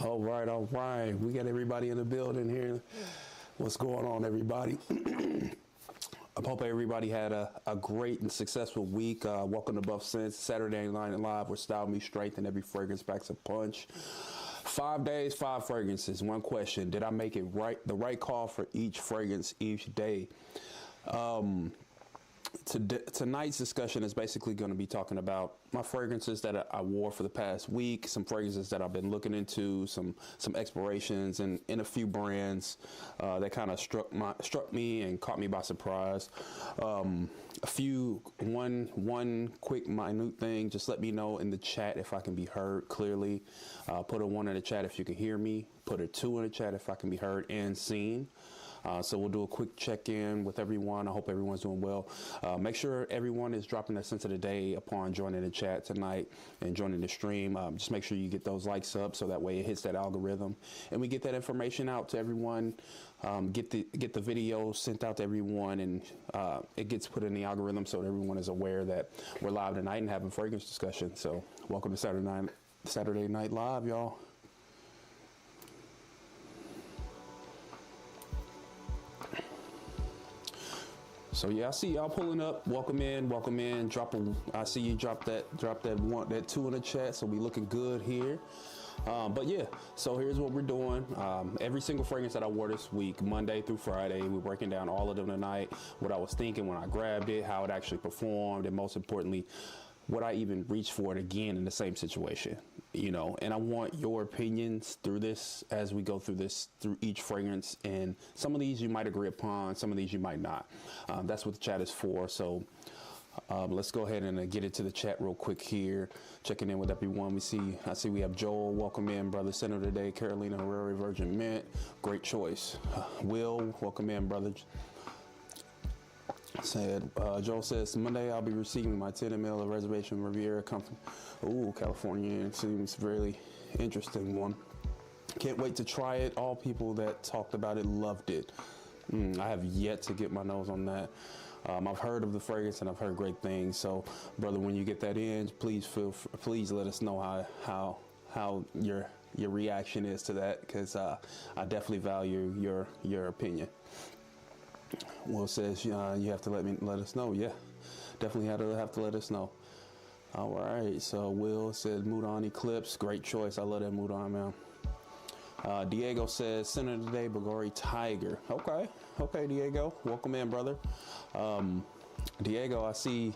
All right, all right. We got everybody in the building here. What's going on, everybody? I hope everybody had a great and successful week. Welcome to Buff Sense, Saturday Night Live, where style meets strength and every fragrance packs a punch. 5 days, 5 fragrances. One question: did I make it right? The right call for each fragrance each day. Tonight's discussion is basically going to be talking about my fragrances that I wore for the past week, some fragrances that I've been looking into, some explorations, and in a few brands that kind of struck me and caught me by surprise. One quick minute thing. Just let me know in the chat if I can be heard clearly. Put a 1 in the chat if you can hear me. Put a 2 in the chat if I can be heard and seen. So we'll do a quick check-in with everyone. I hope everyone's doing well. Make sure everyone is dropping their sense of the day upon joining the chat tonight and joining the stream. Just make sure you get those likes up so that way it hits that algorithm and we get that information out to everyone. Get the video sent out to everyone, and it gets put in the algorithm so that everyone is aware that we're live tonight and having fragrance discussion. So welcome to Saturday Night Live, y'all. So yeah, I see y'all pulling up. Welcome in, welcome in. I see you drop that 2 in the chat. So we looking good here. But yeah, so here's what we're doing. Every single fragrance that I wore this week, Monday through Friday, we're breaking down all of them tonight. What I was thinking when I grabbed it, how it actually performed, and most importantly, what I even reached for it again in the same situation, you know. And I want your opinions through this as we go through each fragrance. And some of these you might agree upon, some of these you might not. That's what the chat is for. So let's go ahead and get into the chat real quick here. Checking in with everyone. I see we have Joel. Welcome in, brother. Center today. Carolina Herrera, Virgin Mint. Great choice. Will, welcome in, brother. Joel says, Monday I'll be receiving my 10 ml of Reservation Riviera Company. Ooh, California. It seems really interesting one. Can't wait to try it. All people that talked about it loved it. I have yet to get my nose on that. I've heard of the fragrance and I've heard great things. So, brother, when you get that in, please let us know how your reaction is to that, because I definitely value your opinion. Will says you have to let us know. Yeah, definitely have to let us know. All right. So Will said Mood On Eclipse. Great choice. I love that Mood On, man. Diego says Center today, Bulgari Tiger. Okay, Diego. Welcome in, brother. Diego, I see.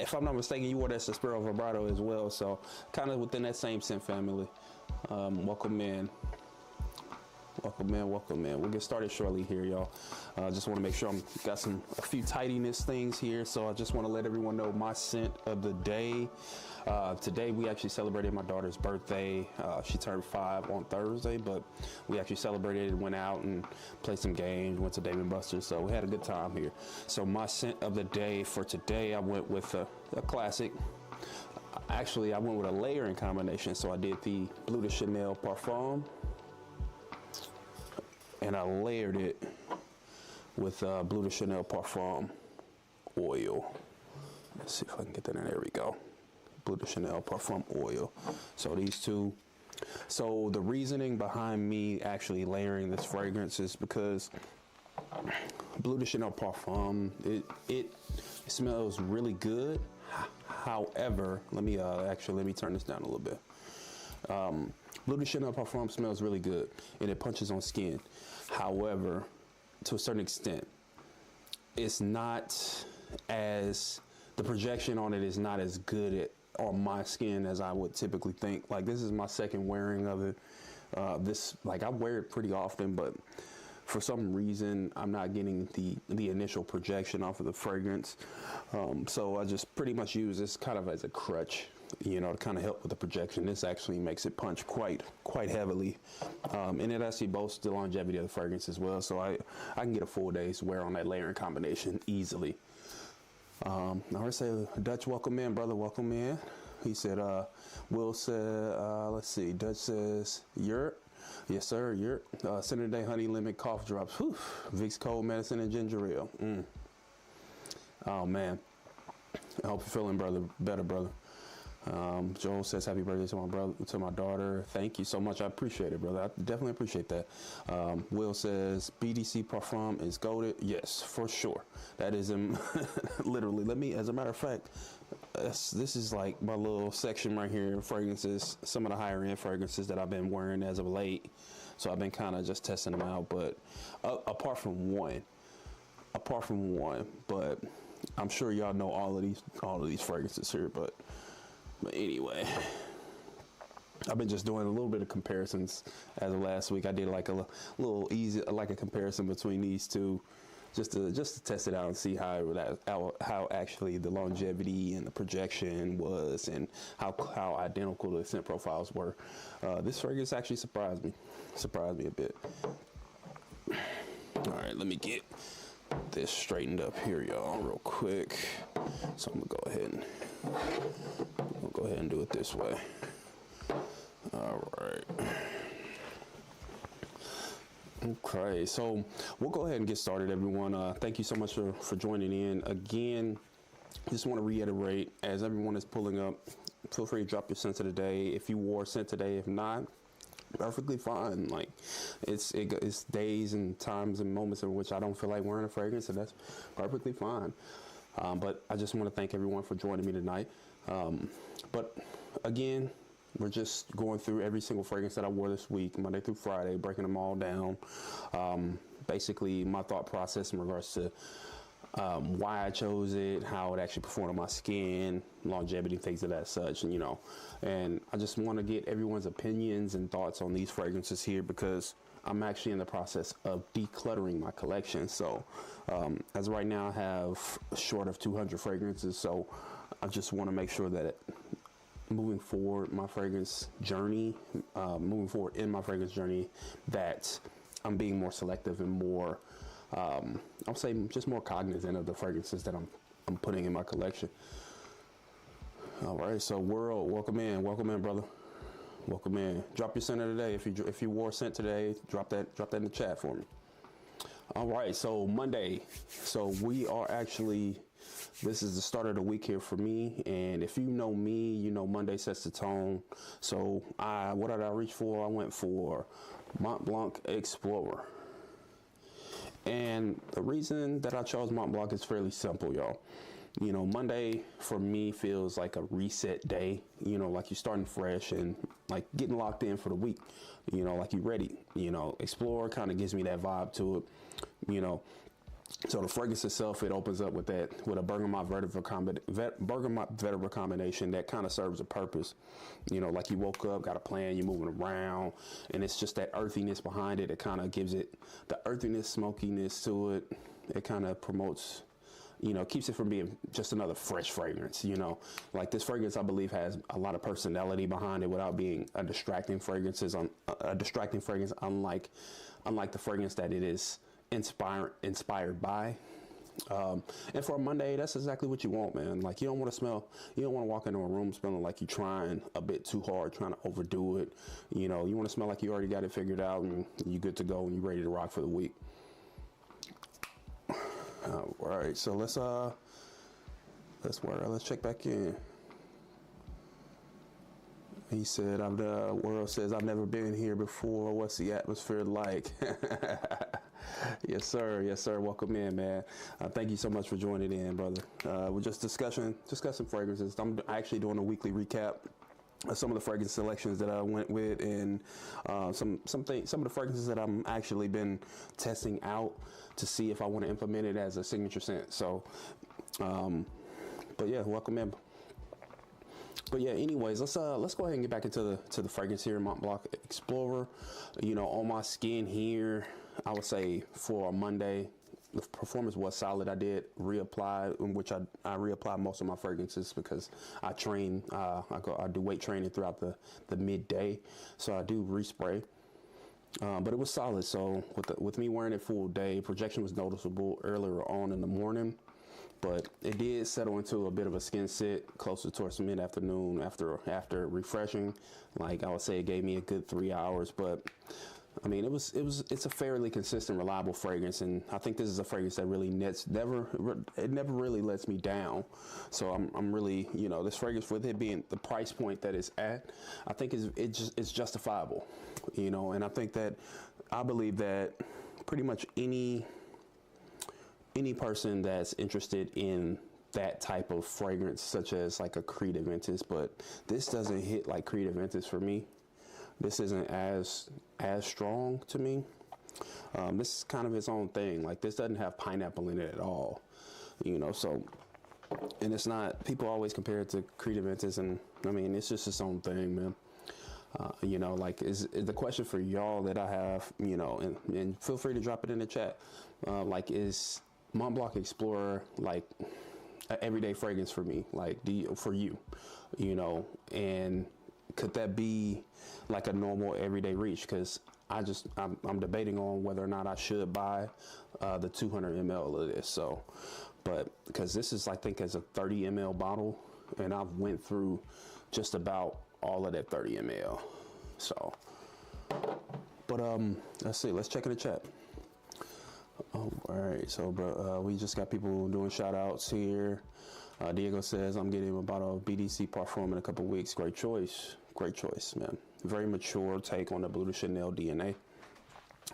If I'm not mistaken, you wore that Suspiro Vibrato as well. So kind of within that same scent family. Welcome in. Welcome in. We'll get started shortly here, y'all. Just want to make sure got a few tidiness things here. So I just want to let everyone know my scent of the day. Today we actually celebrated my daughter's birthday. She turned 5 on Thursday, but we actually celebrated, went out and played some games, went to Dave & Buster's. So we had a good time here. So my scent of the day for today, I went with a classic. Actually, I went with a layering combination. So I did the Bleu de Chanel Parfum, and I layered it with Bleu de Chanel Parfum oil. Let's see if I can get that in. There we go. Bleu de Chanel Parfum oil. So these two. So the reasoning behind me actually layering this fragrance is because Bleu de Chanel Parfum, it smells really good. However, let me turn this down a little bit. Bleu de Chanel Parfum smells really good and it punches on skin. However, to a certain extent, it's not the projection on it is not as good on my skin as I would typically think. Like, this is my second wearing of it. I wear it pretty often, but for some reason, I'm not getting the initial projection off of the fragrance. So I just pretty much use this kind of as a crutch, you know, to kind of help with the projection. This actually makes it punch quite heavily. And it actually boasts the longevity of the fragrance as well. So I can get a full day's wear on that layering combination easily. I would say Dutch, welcome in, brother, welcome in. He said, Will said, let's see, Dutch says, Yurt. Yes, sir. Yurt. Center Day Honey Lemon Cough Drops. Whew. Vicks Cold Medicine and Ginger Ale. Oh, man. I hope you're feeling better, brother. Joel says happy birthday to my brother, to my daughter. Thank you so much. I appreciate it, brother. I definitely appreciate that. Will says BDC Parfum is goated. Yes, for sure. That is literally. Let me, as a matter of fact, this is like my little section right here. Fragrances, some of the higher end fragrances that I've been wearing as of late. So I've been kind of just testing them out. But apart from one, but I'm sure y'all know all of these fragrances here, but anyway, I've been just doing a little bit of comparisons as of last week. I did like a little easy, like a comparison between these two, just to test it out and see how actually the longevity and the projection was, and how identical the scent profiles were. This fragrance actually surprised me a bit. All right, let me get this straightened up here, y'all, real quick. So I'm gonna go ahead and do it this way. All right. Okay, so we'll go ahead and get started, everyone. Thank you so much for joining in. Again, just want to reiterate, as everyone is pulling up, feel free to drop your scent of the day. If you wore scent today, if not, perfectly fine. Like it's days and times and moments in which I don't feel like wearing a fragrance, and that's perfectly fine. But I just want to thank everyone for joining me tonight. But again, we're just going through every single fragrance that I wore this week, Monday through Friday, breaking them all down. Basically, my thought process in regards to why I chose it, how it actually performed on my skin, longevity, things of that such, and I just want to get everyone's opinions and thoughts on these fragrances here, because I'm actually in the process of decluttering my collection. So as of right now, I have short of 200 fragrances. So I just want to make sure that moving forward in my fragrance journey, that I'm being more selective and more, I'll say just more cognizant of the fragrances that I'm putting in my collection. All right, so World, welcome in, brother. Welcome in. Drop your scent of the day. If you wore scent today, drop that in the chat for me. All right, so Monday. So we are actually, this is the start of the week here for me, and if you know me, you know Monday sets the tone. So what did I reach for? I went for Mont Blanc Explorer. And the reason that I chose Mont Blanc is fairly simple, y'all. Monday for me feels like a reset day, like you're starting fresh and like getting locked in for the week, like you're ready. Explorer kind of gives me that vibe to it, So the fragrance itself, it opens up with a bergamot vetiver combination that kind of serves a purpose. Like you woke up, got a plan, you're moving around, and it's just that earthiness behind it. It kind of gives it the earthiness, smokiness to it. It kind of promotes, keeps it from being just another fresh fragrance. Like this fragrance, I believe, has a lot of personality behind it without being a distracting fragrance. Unlike the fragrance that it is inspired by. And for a Monday, that's exactly what you want, man. Like you don't want to walk into a room smelling like you're trying a bit too hard, trying to overdo it. You want to smell like you already got it figured out and you're good to go and you're ready to rock for the week. All right, so let's check back in. He said, World says, I've never been here before. What's the atmosphere like? Yes, sir. Welcome in, man. Thank you so much for joining in, brother. We're just discussing fragrances. I'm actually doing a weekly recap of some of the fragrance selections that I went with, and some of the fragrances that I'm actually been testing out to see if I want to implement it as a signature scent. So, but yeah, welcome in. But yeah, anyways, let's go ahead and get back into the fragrance here, Mont Blanc Explorer. On my skin here, I would say for a Monday, the performance was solid. I did reapply, in which I reapply most of my fragrances because I train. I do weight training throughout the midday, so I do respray. But it was solid. So with me wearing it full day, projection was noticeable earlier on in the morning. But it did settle into a bit of a skin sit closer towards mid-afternoon after refreshing. Like I would say, it gave me a good 3 hours. But I mean, it's a fairly consistent, reliable fragrance, and I think this is a fragrance that really never really lets me down. So I'm really, you know, this fragrance, with it being the price point that it's at, I think it's justifiable, you know. And I believe that pretty much any person that's interested in that type of fragrance, such as like a Creed Aventus, but this doesn't hit like Creed Aventus for me. This isn't as strong to me. This is kind of its own thing. Like, this doesn't have pineapple in it at all, you know. So, and it's not. People always compare it to Creed Aventus, and I mean, it's just its own thing, man. You know, like, is the question for y'all that I have, you know, and feel free to drop it in the chat. Like, is Mont Blanc Explorer like an everyday fragrance for me? Like, for you, you know, and could that be like a normal everyday reach? Because I'm debating on whether or not I should buy the 200 ml of this. So, but because this is, I think, as a 30 ml bottle, and I've went through just about all of that 30 ml. So, but let's see. Let's check in the chat. Oh, all right. So, bro, we just got people doing shout outs here. Diego says, I'm getting a bottle of BDC Parfum in a couple weeks. Great choice. Great choice, man. Very mature take on the Bleu de Chanel DNA.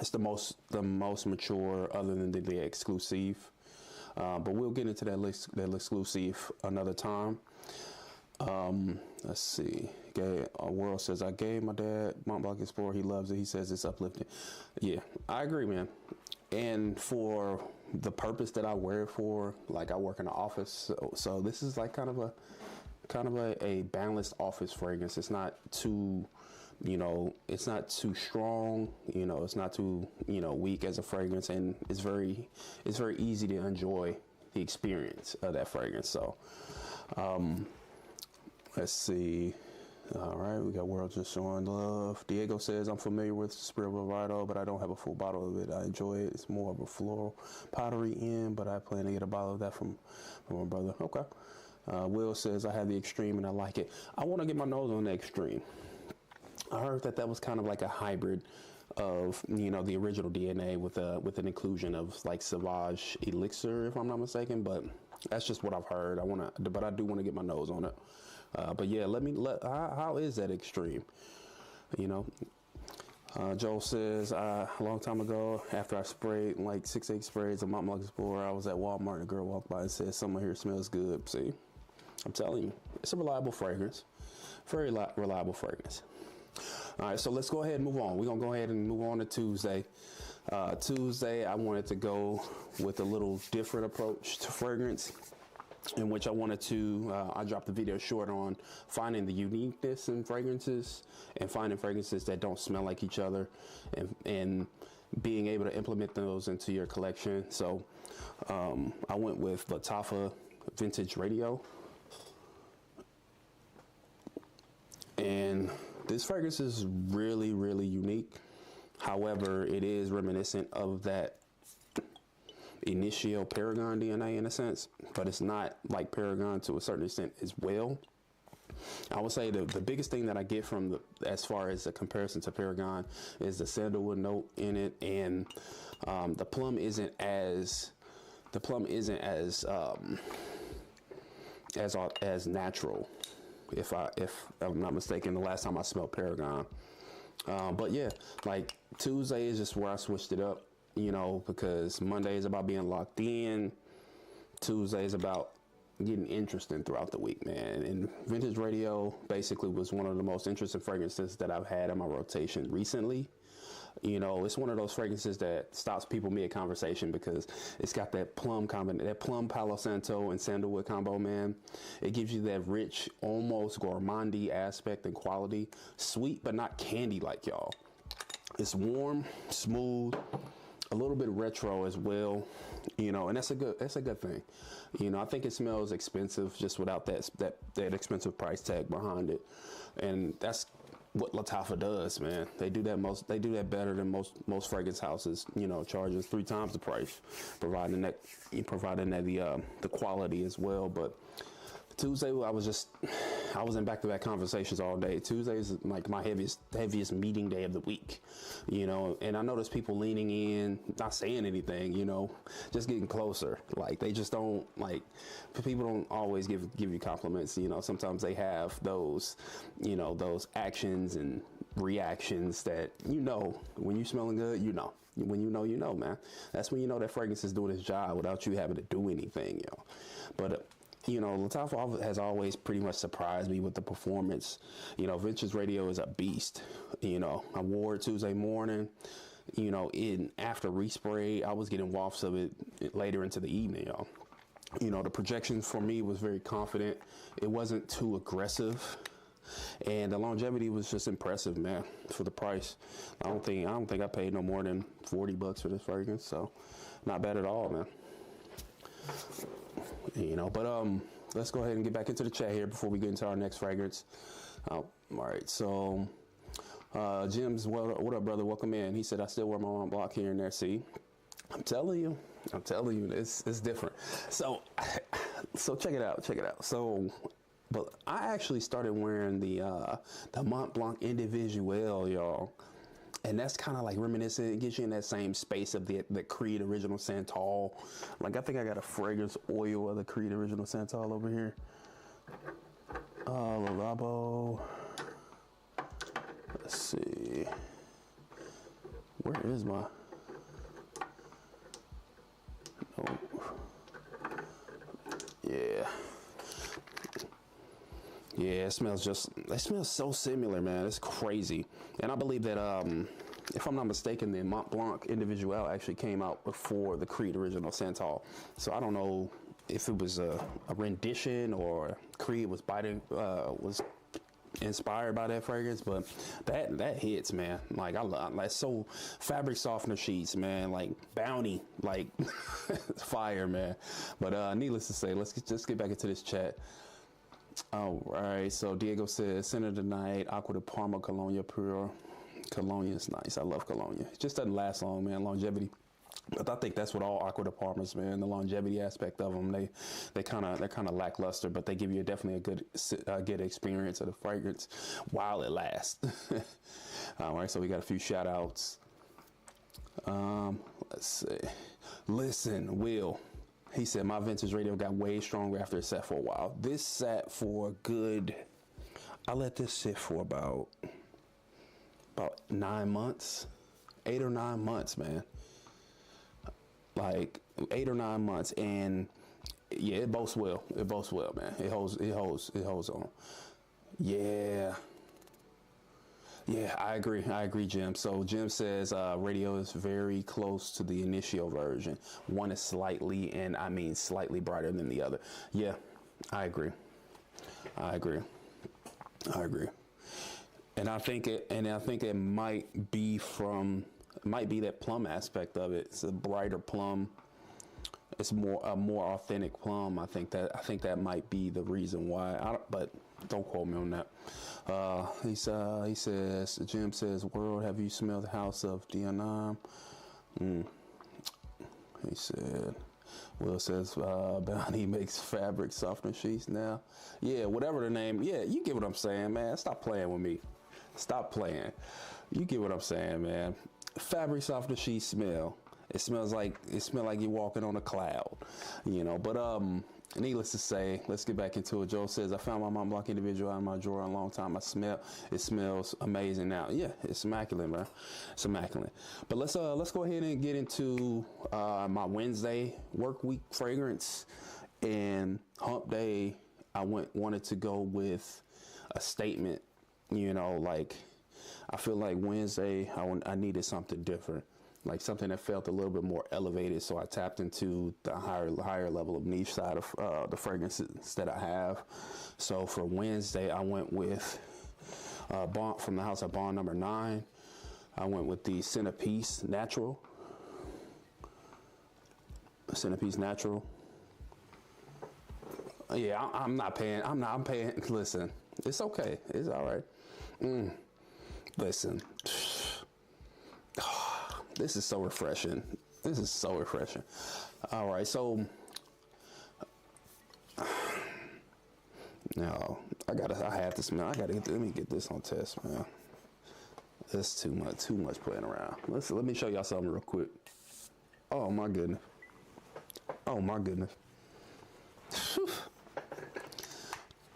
It's the most mature, other than the exclusive. But we'll get into that exclusive another time. Let's see. World says, I gave my dad Mont Blanc Explorer. He loves it. He says it's uplifting. Yeah, I agree, man. And for the purpose that I wear it for, like, I work in the office, so this is like kind of a balanced office fragrance. It's not too, you know, it's not too strong, you know, it's not too, you know, weak as a fragrance, and it's very easy to enjoy the experience of that fragrance. So, let's see. All right, we got World just showing love. Diego says, I'm familiar with Spirit Bravado, but I don't have a full bottle of it. I enjoy it. It's more of a floral powdery end, but I plan to get a bottle of that from my brother. Okay. Will says, I have the Extreme and I like it. I want to get my nose on the Extreme. I heard that was kind of like a hybrid of, you know, the original DNA with an inclusion of like Sauvage Elixir, if I'm not mistaken, but that's just what I've heard. But I do want to get my nose on it. But yeah, how is that Extreme? You know, Joel says, a long time ago, after I sprayed like 6-8 sprays of Mont Blanc Explorer, I was at Walmart and a girl walked by and said, someone here smells good. See, I'm telling you, it's a reliable fragrance, very reliable fragrance. All right, so let's go ahead and move on. We're going to go ahead and move on to Tuesday. Tuesday, I wanted to go with a little different approach to fragrance, in which I wanted to, I dropped the video short on finding the uniqueness in fragrances and finding fragrances that don't smell like each other, and being able to implement those into your collection. So I went with Lattafa Vintage Radio. And this fragrance is really, really unique. However, it is reminiscent of that Initio Paragon DNA in a sense, but it's not like Paragon to a certain extent as well. I would say the biggest thing that I get from as far as a comparison to Paragon is the sandalwood note in it, and the plum isn't as natural. If I'm not mistaken, the last time I smelled Paragon. But yeah, like Tuesday is just where I switched it up, you know, because Monday is about being locked in. Tuesday is about getting interesting throughout the week, man. And Vintage Radio basically was one of the most interesting fragrances that I've had in my rotation recently. You know, it's one of those fragrances that stops people mid-conversation because it's got that plum Palo Santo and sandalwood combo, man. It gives you that rich, almost gourmandy aspect and quality. Sweet, but not candy-like, y'all. It's warm, smooth, a little bit retro as well, you know, and that's a good thing. You know, I think it smells expensive just without that expensive price tag behind it, and that's what Lattafa does, man. They do that better than most fragrance houses, you know, charges 3 times the price, providing that the quality as well. But Tuesday, I was just I was in back-to-back conversations all day. Tuesday is like my heaviest meeting day of the week, you know. And I notice people leaning in, not saying anything, you know, just getting closer. Like they just don't like. People don't always give you compliments, you know. Sometimes they have those, you know, those actions and reactions that, you know, when you're smelling good, you know. When you know, man. That's when you know that fragrance is doing its job without you having to do anything, you know. But you know, Lattafa has always pretty much surprised me with the performance. You know, Ventures Radio is a beast. You know, I wore it Tuesday morning. You know, after respray, I was getting wafts of it later into the evening, y'all. You know, the projection for me was very confident. It wasn't too aggressive. And the longevity was just impressive, man, for the price. I don't think I paid no more than $40 for this fragrance, so not bad at all, man. You know, but let's go ahead and get back into the chat here before we get into our next fragrance. All right, so Jim's, what up, brother? Welcome in. He said I still wear my Mont Blanc here and there. See, I'm telling you, it's different. So check it out. So. But I actually started wearing the Mont Blanc Individuel, y'all. And that's kind of like reminiscent. It gets you in that same space of the Creed Original Santal. Like, I think I got a fragrance oil of the Creed Original Santal over here. Le Labo. Let's see. Where is my... Oh. Yeah. Yeah, it smells so similar, man. It's crazy. And I believe that, if I'm not mistaken, the Mont Blanc Individuel actually came out before the Creed Original Santal. So I don't know if it was a rendition or Creed was inspired by that fragrance, but that hits, man. Like I love, like, so fabric softener sheets, man, like Bounty, like fire, man. But needless to say, let's just get back into this chat. All right, so Diego says, Center of the Night, Aqua de Parma, Colonia Pure. Colonia is nice. I love Colonia. It just doesn't last long, man. Longevity. But I think that's what all Aqua de Parmas, man. The longevity aspect of them, they're kind of lackluster, but they give you definitely a good experience of the fragrance while it lasts. All right, so we got a few shout outs. Let's see. Listen, Will. He said, my Vintage Radio got way stronger after it sat for a while. This sat for a good, I let this sit for about 9 months, 8 or 9 months, man. Like 8 or 9 months. And yeah, it boasts well. It boasts well, man. It holds on. Yeah. Yeah, I agree, Jim. So Jim says Radio is very close to the initial version. One is slightly brighter than the other. Yeah, I agree. And I think it might be that plum aspect of it. It's a brighter plum. It's a more authentic plum. I think that might be the reason why. But don't quote me on that. He says, Jim says, World, have you smelled the House of Dianam? He said, Will says, Bounty makes fabric softener sheets now. Yeah, whatever the name. Yeah, you get what I'm saying, man. Stop playing with me. Stop playing. You get what I'm saying, man. Fabric softener sheets smell. It smells like you're walking on a cloud, you know. But needless to say, let's get back into it. Joe says, I found my Mont Blanc Individual in my drawer a long time. It smells amazing now. Yeah, it's immaculate, man. It's immaculate. But let's go ahead and get into my Wednesday work week fragrance. And Hump Day, I wanted to go with a statement. You know, like I feel like Wednesday I needed something different. Like something that felt a little bit more elevated, so I tapped into the higher level of niche side of the fragrances that I have. So for Wednesday, I went with Bond from the House of Bond number 9. I went with the Centerpiece Natural. Centerpiece Natural. Yeah, I'm paying. Listen, it's okay. It's all right. Listen. This is so refreshing. All right, so Now, I have to smell. Let me get this on test, man. That's too much playing around. Let me show y'all something real quick. Oh my goodness. Oh my goodness.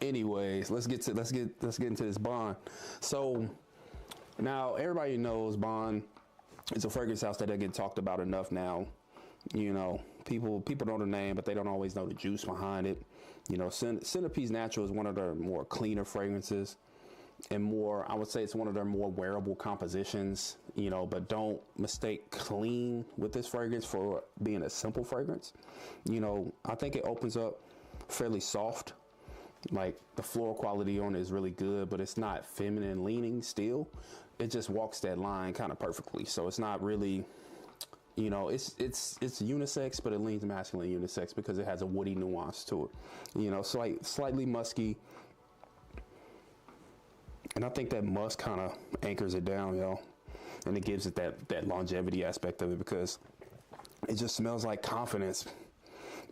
Anyways, let's get into this Bond. So now everybody knows Bond is a fragrance house that doesn't get talked about enough now. You know, people know the name, but they don't always know the juice behind it. You know, Centerpiece Natural is one of their more cleaner fragrances and more, I would say it's one of their more wearable compositions, you know, but don't mistake clean with this fragrance for being a simple fragrance. You know, I think it opens up fairly soft. Like the floral quality on it is really good, but it's not feminine leaning still. It just walks that line kind of perfectly. So it's not really, you know, it's unisex, but it leans masculine unisex because it has a woody nuance to it. You know, slightly musky. And I think that musk kind of anchors it down, yo. And it gives it that longevity aspect of it because it just smells like confidence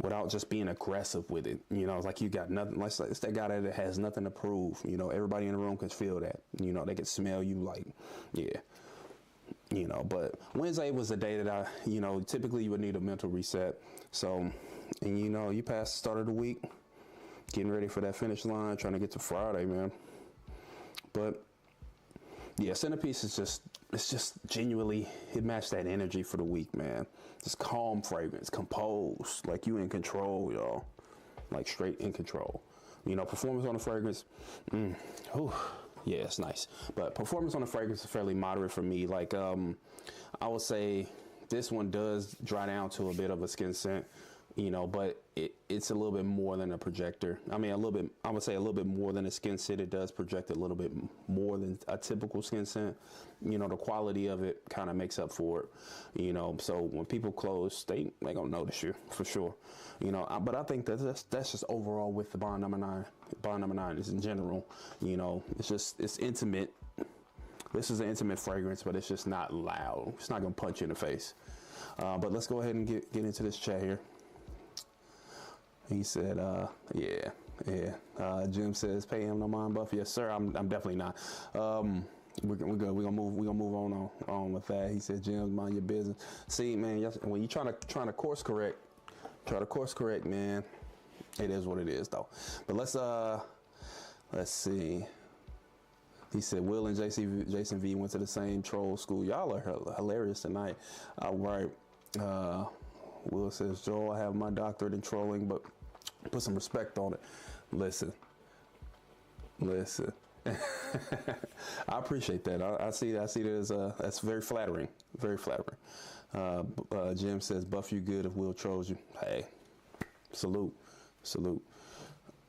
without just being aggressive with it. You know, it's like you got nothing. It's that guy that has nothing to prove. You know, everybody in the room can feel that. You know, they can smell you like, yeah. You know, but Wednesday was the day that I, you know, typically you would need a mental reset. So, and you know, you pass the start of the week, getting ready for that finish line, trying to get to Friday, man. But yeah, Centerpiece is just genuinely, it matched that energy for the week, man. Just calm fragrance, composed, like you in control, y'all. Like straight in control. You know, performance on the fragrance, yeah, it's nice. But performance on the fragrance is fairly moderate for me. Like, I would say this one does dry down to a bit of a skin scent, you know, but it's a little bit more than a projector. I mean, I would say a little bit more than a skin scent. It does project a little bit more than a typical skin scent. You know, the quality of it kind of makes up for it, you know. So when people close, they gonna notice you for sure, you know. But I think that's just overall with the Bond number 9. Bond number 9 is in general, you know, it's intimate. This is an intimate fragrance, but it's just not loud. It's not gonna punch you in the face. But let's go ahead and get into this chat here. He said, yeah. Jim says, pay him no mind, Buff. Yes, sir. I'm definitely not. We're gonna move on with that. He said, Jim, mind your business. See, man, when you trying to course correct, man. It is what it is, though. But let's see. He said, Will and Jason V went to the same troll school. Y'all are hilarious tonight. All right. Will says, Joel, I have my doctorate in trolling, but put some respect on it. Listen. I appreciate that. I see that as that's very flattering. Very flattering. Jim says, Buff you good if Will trolls you. Hey, salute.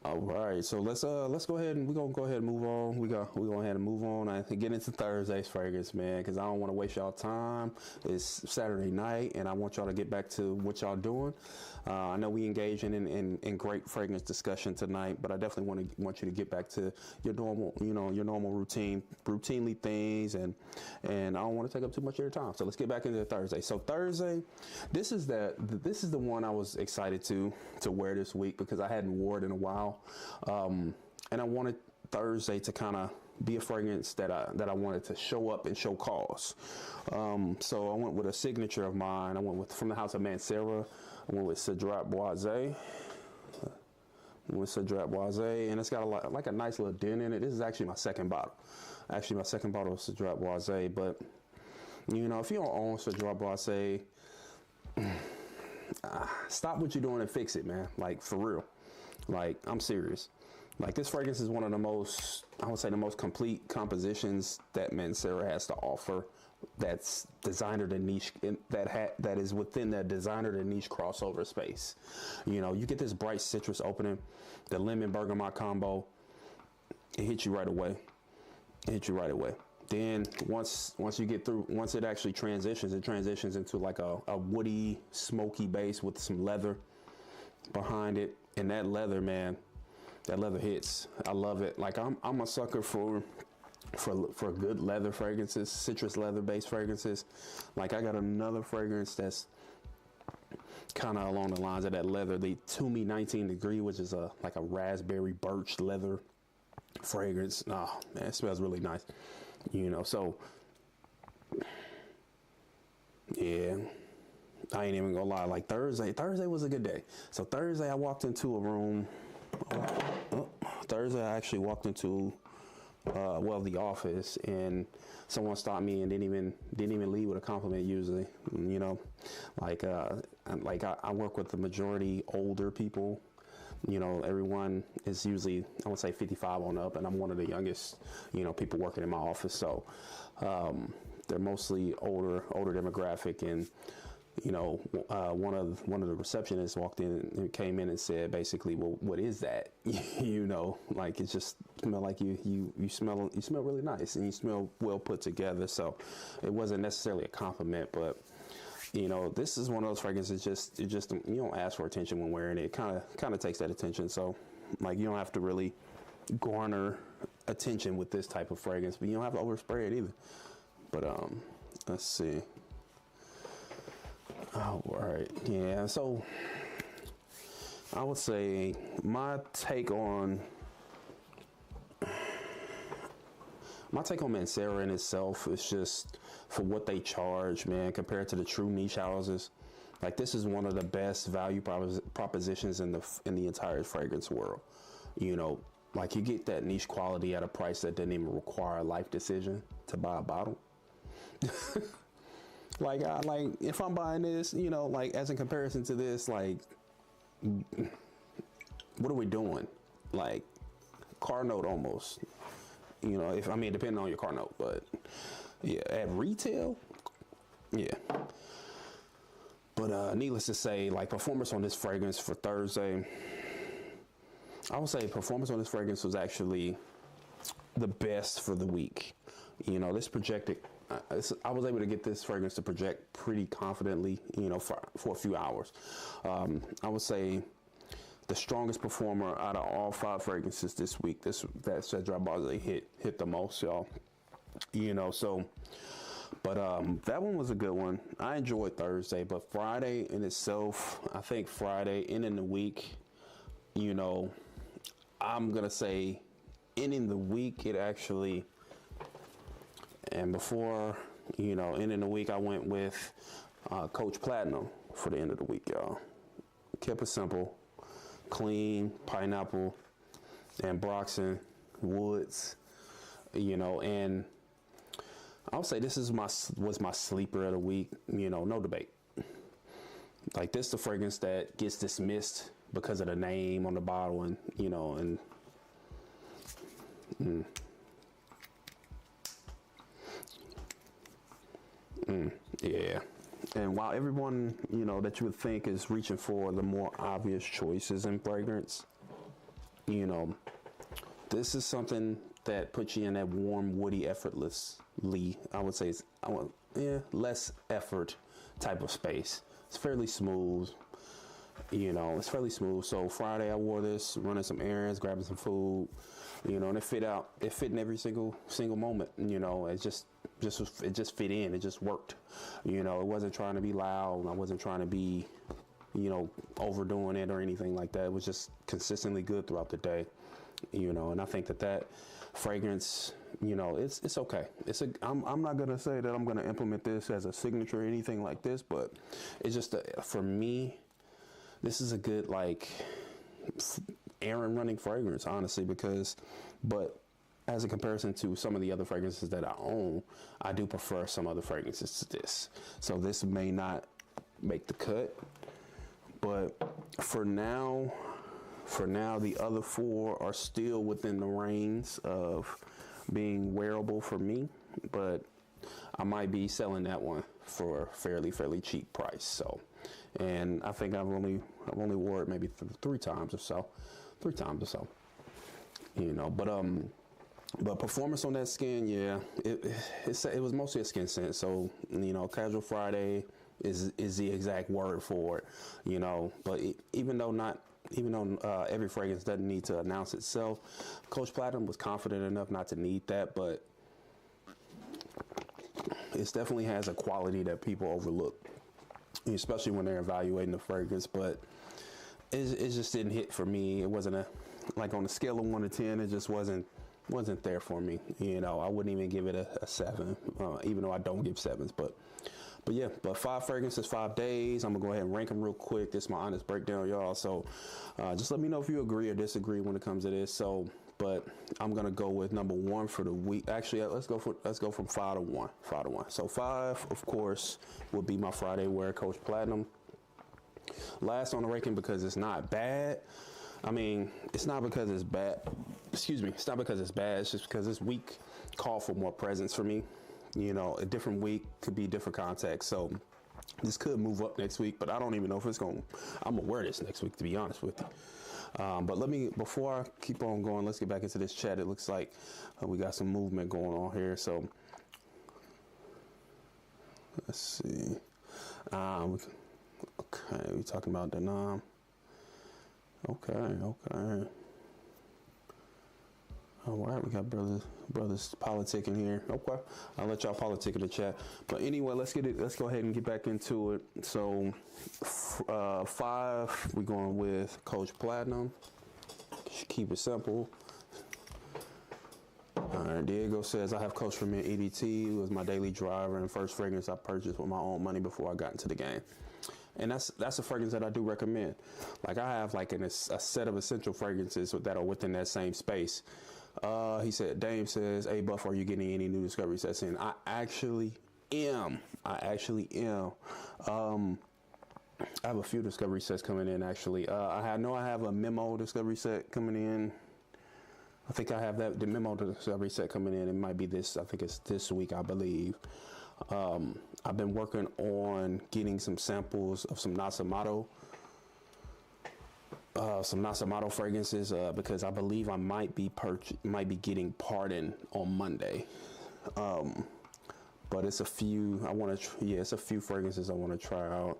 All right, so let's go ahead and we're gonna go ahead and move on. We're going ahead and move on. I get into Thursday's fragrance, man, because I don't want to waste y'all time. It's Saturday night, and I want y'all to get back to what y'all doing. I know we engage in great fragrance discussion tonight, but I definitely want you to get back to your normal, routinely things, and I don't want to take up too much of your time. So let's get back into Thursday. So Thursday, this is the one I was excited to wear this week because I hadn't worn it in a while. And I wanted Thursday to kind of be a fragrance that I wanted to show up and show cause. So I went with a signature of mine. I went with from the house of Mancera. I went with Cedrat Boisé. And it's got a nice little dent in it. This is actually my second bottle. of Cedrat Boisé. But you know, if you don't own Cedrat Boisé, stop what you're doing and fix it, man. Like, for real. Like, I'm serious. Like, this fragrance is one of the most, I would say, the most complete compositions that Mancera has to offer. That's designer to niche, that is within that designer to niche crossover space. You know, you get this bright citrus opening, the lemon bergamot combo. It hits you right away. Then once you get through, once it actually transitions, into like a woody, smoky base with some leather behind it. And that leather, man, that leather hits. I love it. Like, I'm a sucker for good leather fragrances, citrus leather based fragrances. Like, I got another fragrance kind of along the lines of that leather. The Tumi 19 Degree, which is like a raspberry birch leather fragrance. Oh man, it smells really nice. So yeah, I ain't even gonna lie. Like Thursday was a good day. So Thursday I walked into a room. Thursday I actually walked into the office, and someone stopped me and didn't even leave with a compliment. Usually, I work with the majority older people. Everyone is usually, I would say, 55 on up, and I'm one of the youngest, people working in my office. So they're mostly older demographic, and one of the receptionists walked in and came in and said, basically, well, what is that? Like it just smell like you smell really nice, and you smell well put together. So it wasn't necessarily a compliment, but this is one of those fragrances. It just you don't ask for attention when wearing it. It kind of takes that attention. So like you don't have to really garner attention with this type of fragrance, but you don't have to overspray it either. But let's see. All right, yeah. So I would say my take on Mancera in itself is just, for what they charge, man, compared to the true niche houses. Like, this is one of the best value propositions in the entire fragrance world. Like, you get that niche quality at a price that doesn't even require a life decision to buy a bottle. Like if I'm buying this, like as in comparison to this, like, what are we doing? Like, car note almost. Depending on your car note, but yeah, at retail, yeah. But needless to say, like, performance on this fragrance for Thursday, I would say performance on this fragrance was actually the best for the week. This projected. I was able to get this fragrance to project pretty confidently, for a few hours. I would say the strongest performer out of all 5 fragrances this week, that Cedrat Basé hit the most, y'all. But that one was a good one. I enjoyed Thursday, but Friday in itself, I think Friday ending the week, I'm gonna say ending the week, it actually. And before, ending the week, I went with Coach Platinum for the end of the week, y'all. Kept it simple, clean, pineapple, ambroxan, woods, and I'll say this was my sleeper of the week, no debate. Like, this the fragrance that gets dismissed because of the name on the bottle, and, yeah. And while everyone, that you would think is reaching for the more obvious choices in fragrance, this is something that puts you in that warm, woody, effortlessly, I would say, less effort type of space. It's fairly smooth. It's fairly smooth. So Friday I wore this, running some errands, grabbing some food, and it fit in every single moment. It just fit in. It just worked. It wasn't trying to be loud. I wasn't trying to be, overdoing it or anything like that. It was just consistently good throughout the day. And I think that fragrance, it's okay. I'm not gonna say that I'm gonna implement this as a signature or anything like this, but it's just for me, this is a good, like, errand running fragrance, honestly, but as a comparison to some of the other fragrances that I own, I do prefer some other fragrances to this. So this may not make the cut, but for now, the other 4 are still within the range of being wearable for me, but I might be selling that one for a fairly cheap price. So, and I think I've only wore it maybe 3 times or so, but performance on that skin, yeah, it was mostly a skin scent. So, Casual Friday is the exact word for it, but even though every fragrance doesn't need to announce itself, Coach Platinum was confident enough not to need that, but it definitely has a quality that people overlook. especially when they're evaluating the fragrance. But it just didn't hit for me. It wasn't like on a scale of 1 to 10, it just wasn't there for me. You know, I wouldn't even give it a 7, even though I don't give 7s. But yeah, 5 fragrances, 5 days. I'm gonna go ahead and rank them real quick. This is my honest breakdown, y'all. So just let me know if you agree or disagree when it comes to this. So, but I'm gonna go with number 1 for the week. Actually, let's go from 5 to 1. 5 to 1. So 5, of course, would be my Friday Wear Coach Platinum. Last on the ranking because it's not bad. I mean, it's not because it's bad. Excuse me. It's not because it's bad. It's just because this week called for more presence for me. You know, a different week could be different context. So this could move up next week, but I don't even know if it's I'm gonna wear this next week, to be honest with you. But before I keep on going, let's get back into this chat. It looks like we got some movement going on here. So let's see. Okay, we're talking about Denom. Okay. All right, we got brothers politicking here. Okay, I'll let y'all politic in the chat. But anyway, let's go ahead and get back into it. So 5, we're going with Coach Platinum. Keep it simple. All right, Diego says, I have Coach from EDT. It was my daily driver and first fragrance I purchased with my own money before I got into the game. And that's a fragrance that I do recommend. Like I have like a set of essential fragrances that are within that same space. He said, Dame says, hey Buff, are you getting any new discovery sets in? I actually am. I have a few discovery sets coming in actually. I know I have a memo discovery set coming in. I think I have the memo discovery set coming in. It might be this. I think it's this week, I believe. I've been working on getting some samples of some Nasamato fragrances because I believe I might be getting Pardon on Monday. But it's a few it's a few fragrances I want to try out.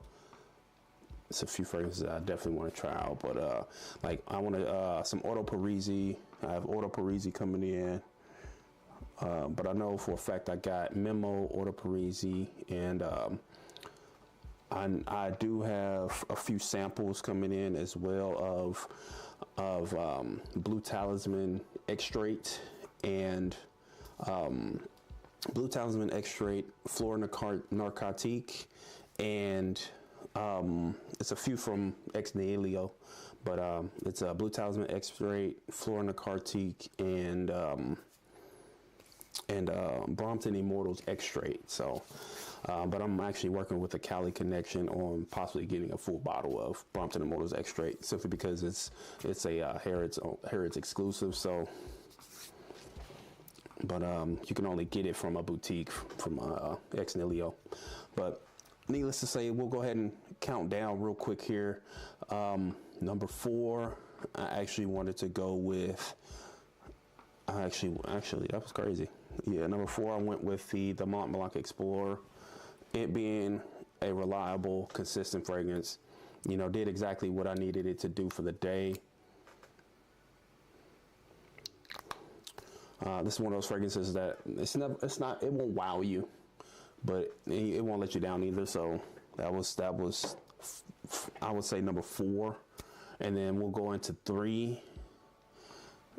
It's a few fragrances I definitely want to try out. But like I want some Auto Parisi. I have Auto Parisi coming in. But I know for a fact I got Memo, Auto Parisi, and I do have a few samples coming in as well of Blue Talisman Extrait and Blue Talisman Extrait, Fleur Narcotique, and it's a few from Ex Nihilo, but it's a Blue Talisman Extrait, Fleur Narcotique, and Brompton Immortals Extrait. So, but I'm actually working with the Cali Connection on possibly getting a full bottle of Brompton Immortals Extrait, simply because it's a Harrods exclusive. So, but you can only get it from a boutique from Ex Nihilo. But needless to say, we'll go ahead and count down real quick here. Number 4, I actually wanted to go with. Actually, that was crazy. Yeah, number 4, I went with the Mont Blanc Explorer. It being a reliable, consistent fragrance, you know, did exactly what I needed it to do for the day. This is one of those fragrances that it won't wow you, but it won't let you down either. So that was I would say number 4, and then we'll go into 3.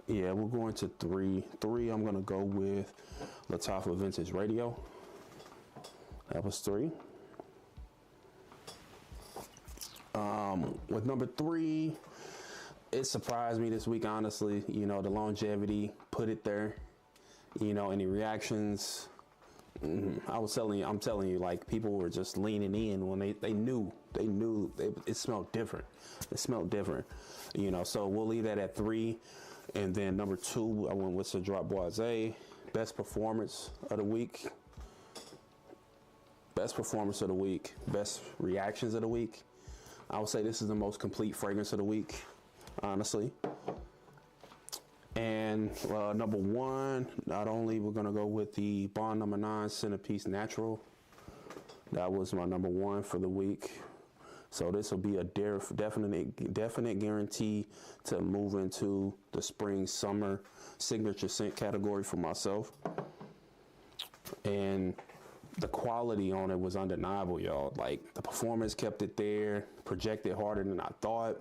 Yeah, we'll go into 3. 3, I'm going to go with Lattafa Vintage Radio. That was 3. With number 3, it surprised me this week, honestly. You know, the longevity, put it there. You know, any reactions? I'm telling you, like, people were just leaning in when they knew it smelled different. It smelled different, you know, so we'll leave that at 3. And then number 2, I went with Cedrat Boise, best performance of the week. Best performance of the week, best reactions of the week. I would say this is the most complete fragrance of the week, honestly. And number 1, not only we're gonna go with the Bond number 9 Centerpiece Natural. That was my number 1 for the week. So this will be a definite guarantee to move into the spring summer signature scent category for myself. And the quality on it was undeniable, y'all. Like the performance kept it there, projected harder than I thought.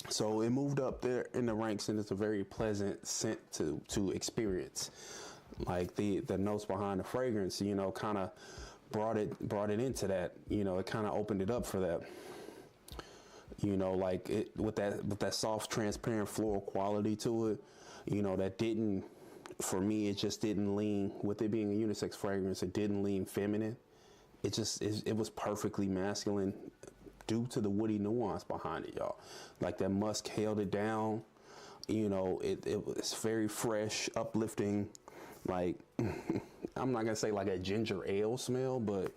So it moved up there in the ranks, and it's a very pleasant scent to experience. Like the notes behind the fragrance, you know, kind of brought it into that. You know, it kind of opened it up for that. You know, like it with that soft, transparent floral quality to it. You know, that didn't, for me, it just didn't lean, with it being a unisex fragrance, it didn't lean feminine. It was perfectly masculine due to the woody nuance behind it, y'all. Like that musk held it down. You know, it was very fresh, uplifting. Like, I'm not gonna say like a ginger ale smell, but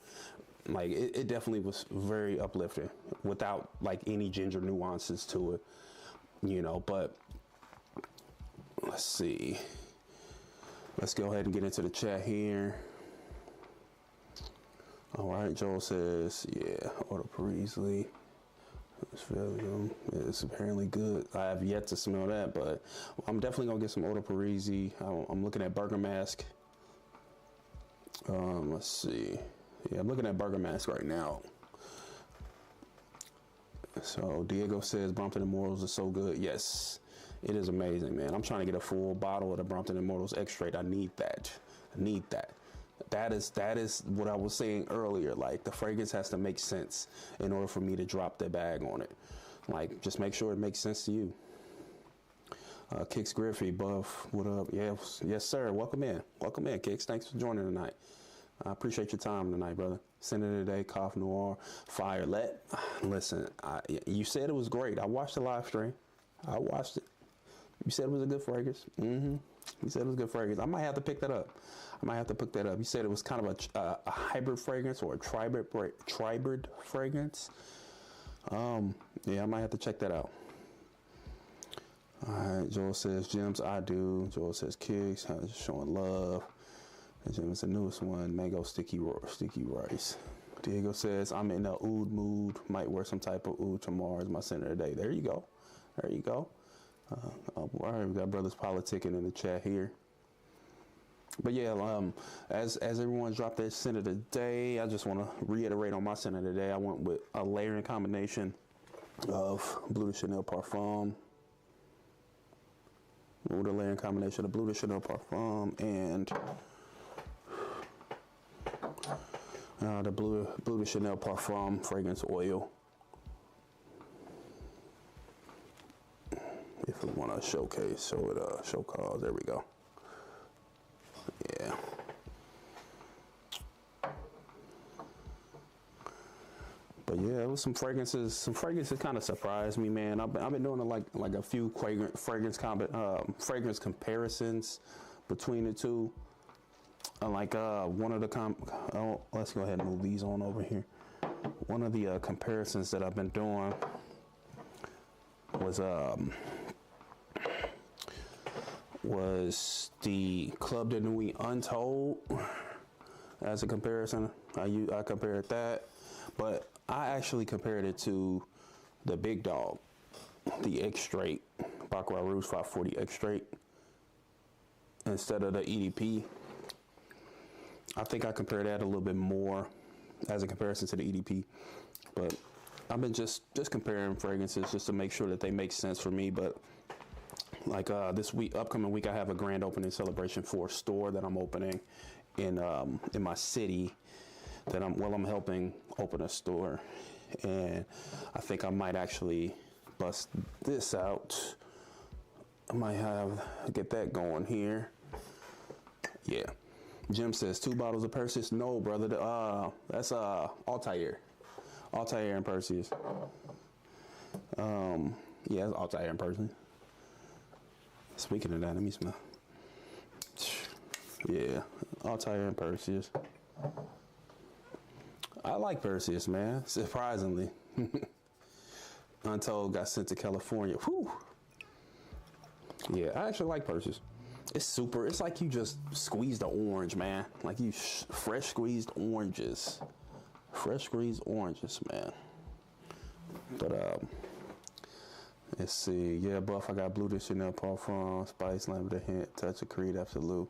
like it definitely was very uplifting without like any ginger nuances to it, you know. But let's see. Let's go ahead and get into the chat here. All right, Joel says, yeah, Eau de Parisi. It's apparently good. I have yet to smell that, but I'm definitely gonna get some Eau de Parisi. I'm looking at Bergamasque. Let's see. Yeah, I'm looking at Bergamasque right now. So Diego says Brompton Immortals is so good. Yes, it is amazing, man. I'm trying to get a full bottle of the Brompton Immortals Extrait. I need that. That is what I was saying earlier. Like the fragrance has to make sense in order for me to drop the bag on it. Like just make sure it makes sense to you. Kix Griffey, Buff, what up? Yes, sir. Welcome in, Kix. Thanks for joining tonight. I appreciate your time tonight, brother. Senator Today, Cough Noir, Fire. Listen, you said it was great. I watched the live stream. I watched it. You said it was a good fragrance. You said it was a good fragrance. I might have to pick that up. You said it was kind of a hybrid fragrance or a tribrid fragrance. Yeah, I might have to check that out. All right, Joel says gems. I do. Joel says Kix, showing love. And Jim's the newest one, mango sticky rice. Diego says I'm in a oud mood. Might wear some type of oud tomorrow as my center today. There you go. All right, we got brothers politicking in the chat here. But yeah, as everyone's dropped their scent of the day, I just want to reiterate on my scent of the day. I went with a layering combination of Bleu de Chanel Parfum. With a layering combination of Bleu de Chanel Parfum and the Bleu de Chanel Parfum fragrance oil. If we want to showcase, show cause, there we go. Yeah. But yeah, it was some fragrances. Some fragrances kind of surprised me, man. I've been doing like a few fragrance comparisons between the two. One of the let's go ahead and move these on over here. One of the comparisons that I've been doing was the Club de Nuit Untold as a comparison. I compared that, but I actually compared it to the Big Dog, the Extrait, Baccarat Rouge 540 Extrait, instead of the EDP. I think I compared that a little bit more as a comparison to the EDP, but I've been just comparing fragrances just to make sure that they make sense for me. But like this upcoming week, I have a grand opening celebration for a store that I'm opening in my city. I'm helping open a store, and I think I might actually bust this out. I might get that going here. Yeah. Jim says 2 bottles of Perseus. No, brother. That's Altair and Perseus. Yeah, it's Altair and Perseus. Speaking of that, let me smell. Yeah, Altair and Perseus. I like Perseus, man. Surprisingly. Untold got sent to California. Whew. Yeah, I actually like Perseus. It's like you just squeezed an orange, man. Like you fresh squeezed oranges. Fresh squeezed oranges, man. But, let's see. Yeah, Buff, I got Bleu de Chanel Parfum, Spice, Lavender Hint, Touch of Creed, Absolute.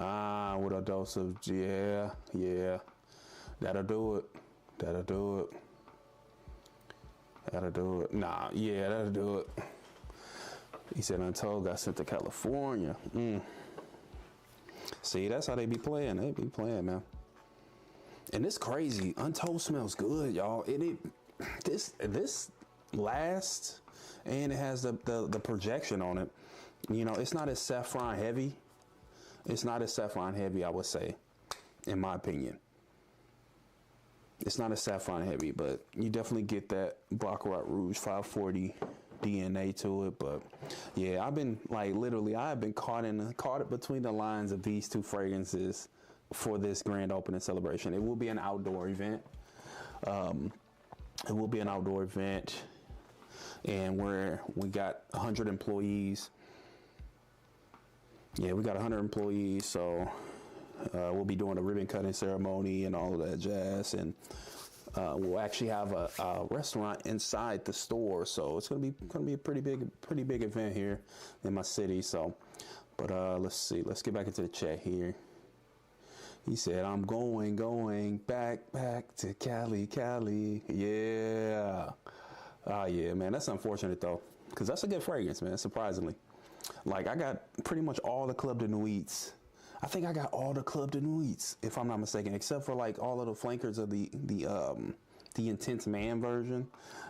With a dose of, yeah. That'll do it. That'll do it. That'll do it. Nah, yeah, that'll do it. He said Untold got sent to California. See, that's how they be playing. They be playing, man. And it's crazy. Untold smells good, y'all. This lasts, and it has the projection on it. You know, it's not as saffron heavy. It's not as saffron heavy, I would say, in my opinion. It's not as saffron heavy, but you definitely get that Baccarat Rouge 540 DNA to it. But yeah, I've been like literally, I've been caught between the lines of these two fragrances for this grand opening celebration. It will be an outdoor event. It will be an outdoor event, and we got 100 employees. Yeah, we got 100 employees, so we'll be doing a ribbon cutting ceremony and all of that jazz, and we'll actually have a restaurant inside the store, so it's gonna be a pretty big event here in my city. So, but let's see, let's get back into the chat here. He said, "I'm going back to Cali. Yeah, yeah, man, that's unfortunate though, because that's a good fragrance, man. Surprisingly, like I got pretty much all the Club de Nuits. I think I got all the Club de Nuits, if I'm not mistaken, except for like all of the flankers of the Intense Man version.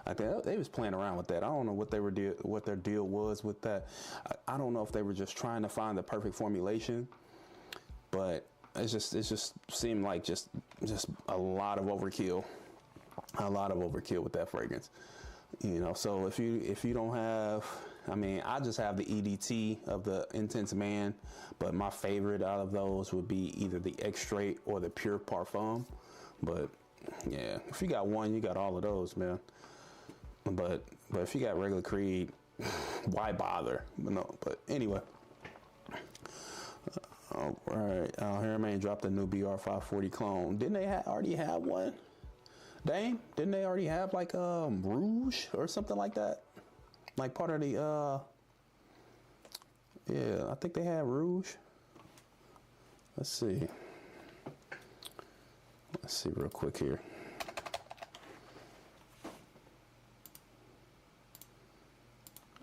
I think they was playing around with that. I don't know what their deal was with that. I don't know if they were just trying to find the perfect formulation, but it just seemed like just a lot of overkill, with that fragrance. You know, so if you don't have, I mean, I just have the EDT of the Intense Man, but my favorite out of those would be either the Extrait or the Pure Parfum. But yeah, if you got one, you got all of those, man. But if you got regular Creed, why bother? But anyway. All right, Harriman dropped a new BR540 clone. Didn't they already have one? Dame, didn't they already have like Rouge or something like that? Like part of the yeah, I think they had Rouge. Let's see real quick here.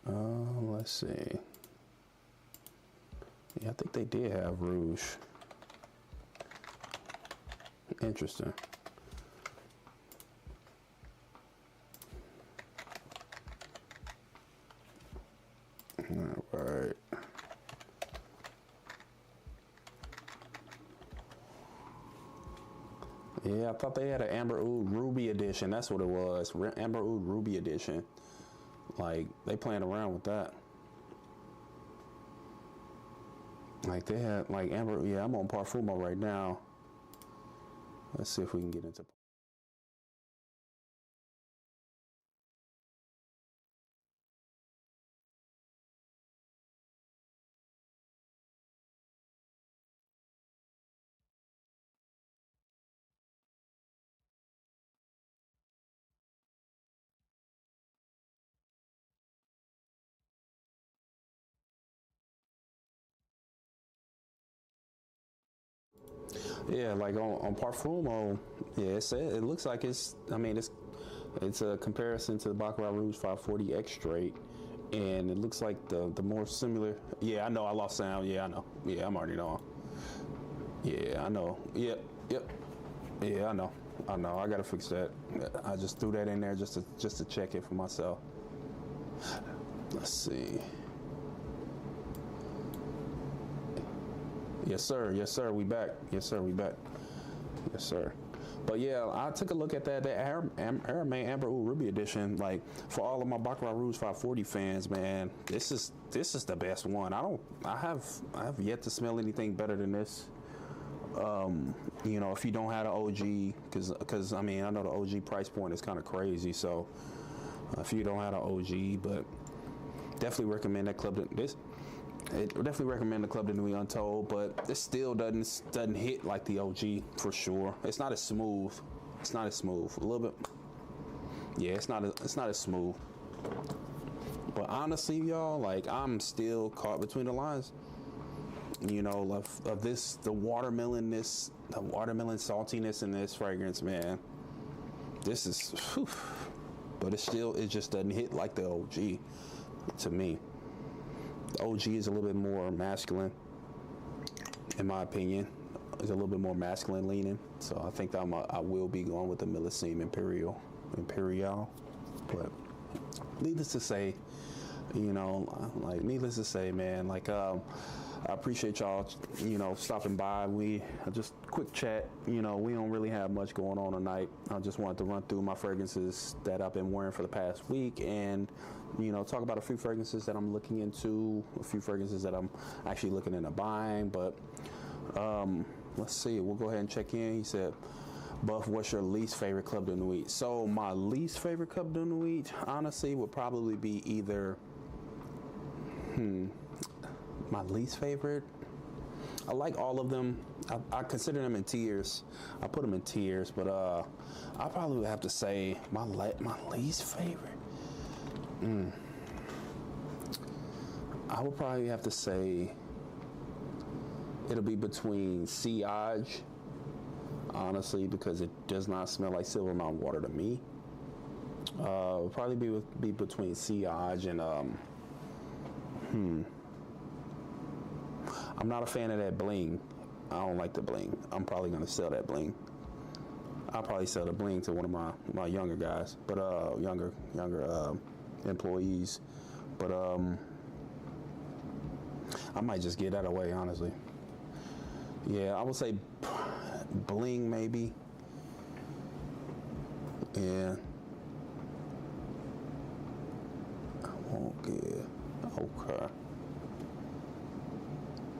Let's see. Yeah, I think they did have Rouge. Interesting. All right. Yeah, I thought they had an Amber Oud Ruby edition. That's what it was. Amber Oud Ruby edition. Like, they playing around with that. Like, they had, like, Amber. Yeah, I'm on Parfumo right now. Let's see if we can get into. Yeah, like on Parfumo, yeah, it looks like it's, I mean, it's a comparison to the Baccarat Rouge 540 Extrait, and it looks like the more similar. Yeah, I know I lost sound. Yeah, I know. Yeah, I'm already knowing. Yeah, I know. Yep. Yeah, I know. I gotta fix that. I just threw that in there just to check it for myself. Let's see. Yes, sir. We back. Yes, sir. We back. Yes, sir. But yeah, I took a look at that Harriman Amber Oud Ruby edition. Like, for all of my Baccarat Rouge 540 fans, man, this is the best one. I have yet to smell anything better than this. You know, if you don't have the OG, because I mean, I know the OG price point is kind of crazy. So if you don't have the OG, but definitely recommend that club. Definitely recommend the Club de Nuit Untold, but this still doesn't hit like the OG for sure. It's not as smooth. A little bit. Yeah, it's not as smooth. But honestly, y'all, like, I'm still caught between the lines. you know, of this, the watermelon saltiness in this fragrance, man. This is, whew, but it just doesn't hit like the OG to me. The OG is a little bit more masculine, in my opinion. It's a little bit more masculine leaning. So I think I will be going with the Millesime Imperial. But needless to say, you know, like, needless to say, man, like, I appreciate y'all, you know, stopping by. We just quick chat, you know, we don't really have much going on tonight. I just wanted to run through my fragrances that I've been wearing for the past week, and, you know, talk about a few fragrances that I'm looking into, a few fragrances that I'm actually looking into buying. But let's see, we'll go ahead and check in. He said, Buff, what's your least favorite Club de Nuit? So my least favorite Club de Nuit, honestly, would probably be either, my least favorite, I like all of them. I consider them in tiers. I put them in tiers, but I probably would have to say my least favorite. I would probably have to say it'll be between Sillage, honestly, because it does not smell like Silver Mountain water to me. It'll probably be between Sillage and I'm not a fan of that bling. I don't like the bling. I'm probably gonna sell that bling. I'll probably sell the bling to one of my younger guys, but younger employees. But I might just get that away, honestly. Yeah, I would say bling maybe. Yeah. I won't get. Okay.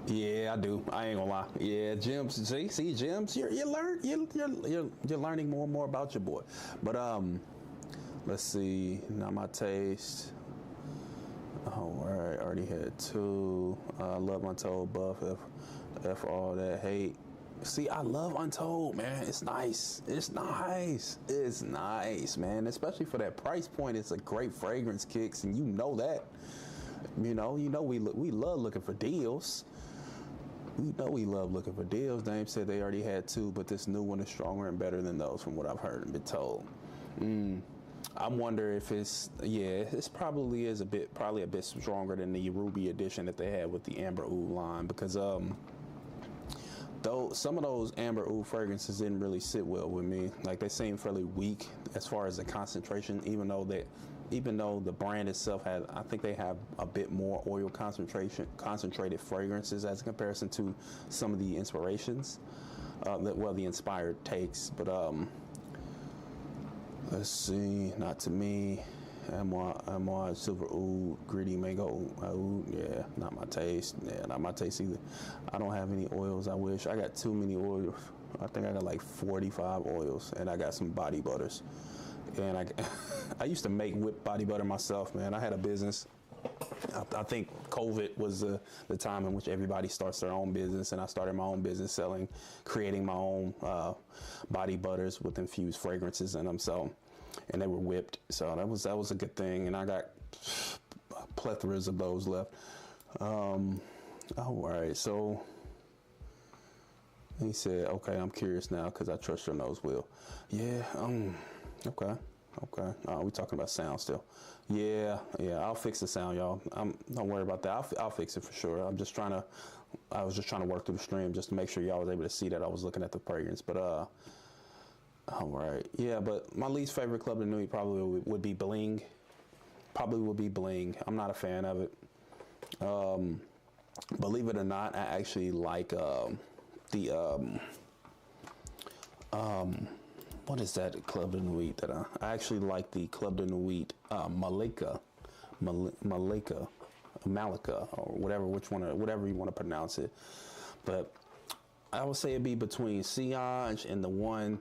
Yeah, I do. I ain't gonna lie. Yeah, Gems. See, Gems. You're learning more and more about your boy. But let's see. Not my taste. Oh, all right. Already had two. Love Untold, Buff. F all that hate. See, I love Untold, man. It's nice. It's nice, man. Especially for that price point. It's a great fragrance, Kicks, and you know that. You know we love looking for deals. We know we love looking for deals. Dame said they already had two, but this new one is stronger and better than those, from what I've heard and been told. I wonder if it's probably a bit stronger than the Ruby edition that they had with the Amber Oud line, because though some of those Amber Oud fragrances didn't really sit well with me. Like, they seem fairly weak as far as the concentration, even though the brand itself I think they have a bit more oil concentrated fragrances as a comparison to some of the inspirations, the inspired takes. But let's see, not to me. Amouage, Silver Oud, Gritty Mango Oud, yeah, not my taste. Yeah, not my taste either. I don't have any oils. I wish. I got too many oils. I think I got like 45 oils, and I got some body butters. And I used to make whipped body butter myself, man. I had a business. I think COVID was the time in which everybody starts their own business, and I started my own business creating my own body butters with infused fragrances in them. So, and they were whipped. So that was a good thing, and I got plethoras of those left. All right, so he said, "Okay, I'm curious now because I trust your nose, Will." Yeah. Okay. We talking about sound still. Yeah. I'll fix the sound, y'all. Don't worry about that. I'll fix it for sure. I was just trying to work through the stream just to make sure y'all was able to see that I was looking at the fragrance. But all right. Yeah. But my least favorite Club de Nuit probably would be Bling. I'm not a fan of it. Believe it or not, I actually like what is that Club de Nuit that I actually like the Club de Nuit Malika, or whatever you want to pronounce it. But I would say it'd be between Sillage and the one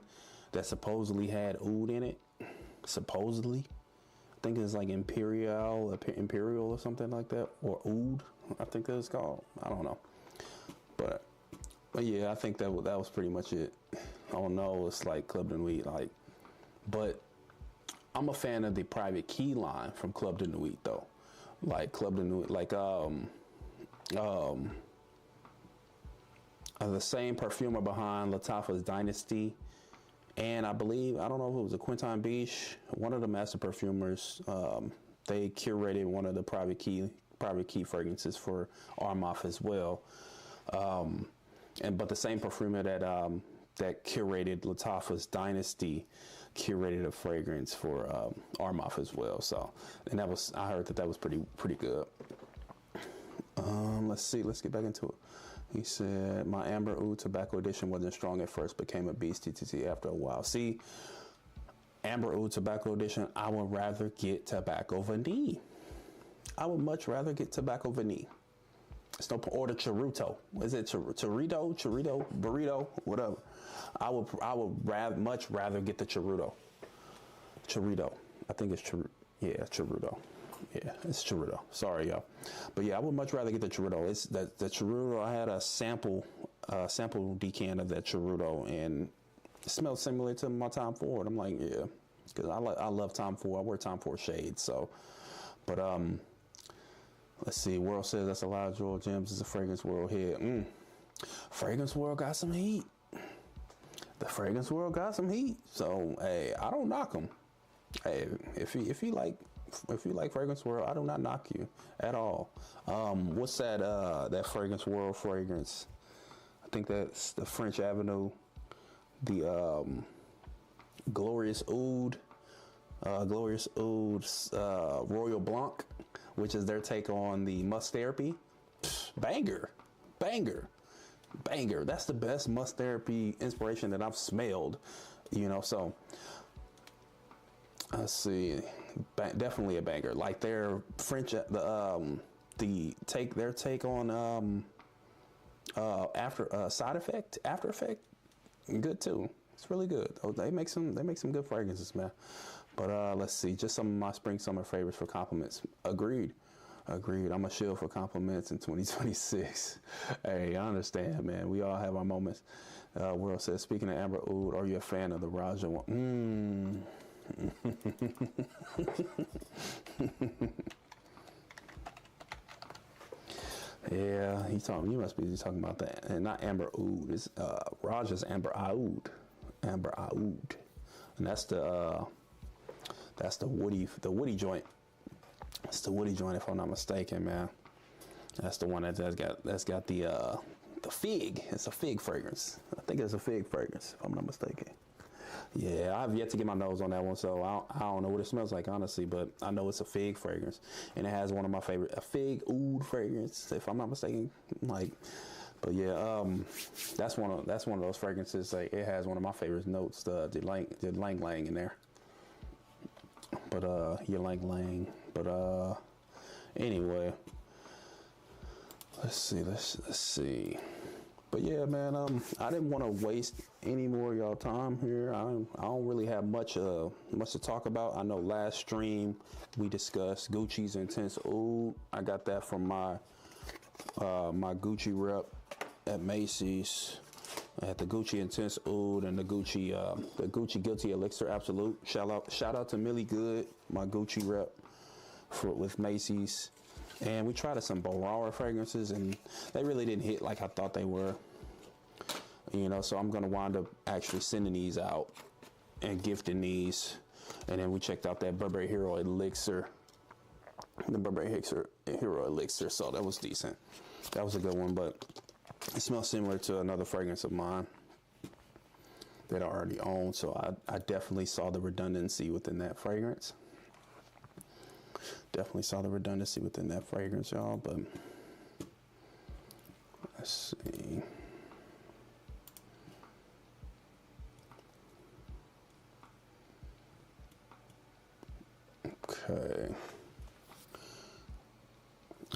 that supposedly had oud in it. Supposedly, I think it's like Imperial or something like that, or oud. I think that's called. I don't know, but yeah, I think that was pretty much it. I don't know. It's like Club de Nuit, but I'm a fan of the Private Key line from Club de Nuit, though. Like Club de Nuit, the same perfumer behind Lattafa's Dynasty. And I believe, I don't know if it was a Quinton Beach, one of the master perfumers, they curated one of the private key fragrances for Armaf as well. But the same perfumer that curated Lattafa's Dynasty curated a fragrance for Armaf as well. So, and I heard that was pretty good. Let's see. Let's get back into it. He said, my Amber Oud Tobacco Edition wasn't strong at first, became a beast TTT after a while. See, Amber Oud Tobacco Edition, I would rather get Tobacco Vanille. I would much rather get Tobacco Vanille. It's no, or the Chorito. Is it Chorito, burrito, whatever. I would much rather get the Chorito. I think it's Chorito. Yeah, it's Chorito. Sorry, y'all. But yeah, I would much rather get the Chorito. It's the Chorito. I had a sample decant of that Chorito, and it smelled similar to my Tom Ford. I'm like, yeah, because I love Tom Ford. I wear Tom Ford shades. So, but let's see. World says that's a lot of Joel Gems is a Fragrance World hit. Fragrance World got some heat. The Fragrance World got some heat. So hey, I don't knock them. Hey, if you like Fragrance World, I do not knock you at all. What's that Fragrance World fragrance? I think that's the French Avenue, the Glorious Oud Royal Blanc, which is their take on the Must Therapy. Banger. That's the best Must Therapy inspiration that I've smelled, so let's see, definitely a banger. Like their French, their take on After Effect, good too. It's really good. Oh, they make some good fragrances, man. But let's see, just some of my spring summer favorites for compliments. Agreed. I'm a shield for compliments in 2026. Hey, I understand, man. We all have our moments. World says, speaking of Amber Oud, are you a fan of the Raja one? Yeah, you must be talking about that, and not Amber Oud. It's Raja's Amber Oud, and that's the woody joint. It's the woody joint, if I'm not mistaken, man. That's the one that's got the fig. It's a fig fragrance. I think it's a fig fragrance, if I'm not mistaken. Yeah, I've yet to get my nose on that one, so I don't know what it smells like, honestly, but I know it's a fig fragrance, and it has one of my favorite, a fig oud fragrance, if I'm not mistaken. But yeah, that's one of those fragrances. Like, it has one of my favorite notes, the Lang Lang in there. But Lang Lang. But anyway, let's see. But yeah, man, I didn't want to waste any more of y'all time here. I don't really have much to talk about. I know last stream we discussed Gucci's Intense Oud. I got that from my Gucci rep at Macy's. I had the Gucci Intense Oud and the Gucci Guilty Elixir Absolute. Shout out to Millie Good, my Gucci rep with Macy's. And we tried some Borara fragrances, and they really didn't hit like I thought they were. So I'm going to wind up actually sending these out and gifting these. And then we checked out that Burberry Hero Elixir. The Burberry Hero Elixir, so that was decent. That was a good one, but it smells similar to another fragrance of mine that I already own. So I definitely saw the redundancy within that fragrance. Y'all, but let's see. Okay.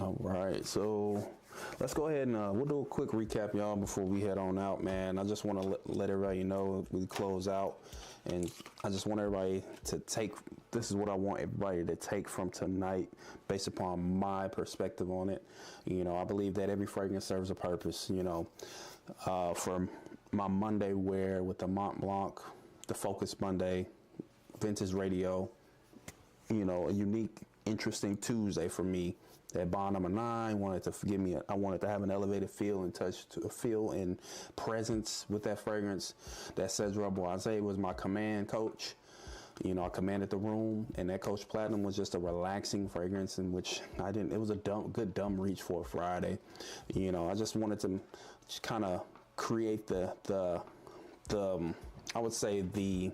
All right, so let's go ahead and we'll do a quick recap, y'all, before we head on out, man. I just want to let everybody know we close out, and I just want everybody to take, this is what I want everybody to take from tonight based upon my perspective on it. I believe that every fragrance serves a purpose, for my Monday wear with the Mont Blanc, the Focus Monday, Vintage Radio, a unique, interesting Tuesday for me That Bond number 9 wanted to give me, I wanted to have an elevated feel and touch, to feel and presence with that fragrance. That Cedra Boise was my command coach. You know, I commanded the room, and that Coach Platinum was just a relaxing fragrance in which it was a good dumb reach for a Friday. You know, I just wanted to just kind of create the I would say the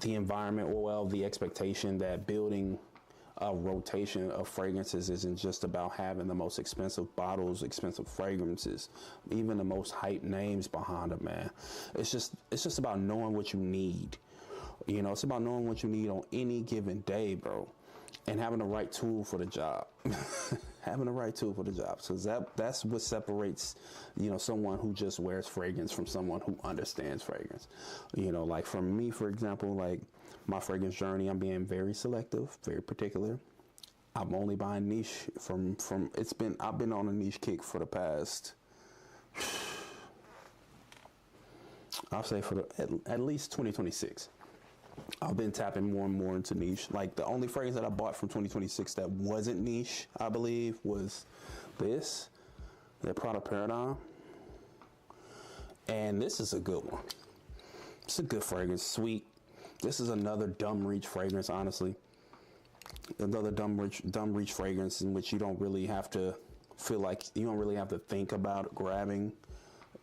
environment, or well, the expectation that building a rotation of fragrances isn't just about having the most expensive bottles, expensive fragrances, even the most hype names behind them, man. It's just about knowing what you need. You know, it's about knowing what you need on any given day, bro, and having the right tool for the job. Having the right tool for the job. So that's what separates, you know, someone who just wears fragrance from someone who understands fragrance. You know, like for me, for example, like my fragrance journey, I'm being very selective, very particular. I'm only buying niche I've been on a niche kick for the past, I'll say for at least 2026. I've been tapping more and more into niche. Like the only fragrance that I bought from 2026 that wasn't niche, I believe, was the Prada Paradigm. And this is a good one. It's a good fragrance, sweet. This is another dumb reach fragrance, honestly. Another dumb reach fragrance in which you don't really have to feel like, you don't really have to think about grabbing,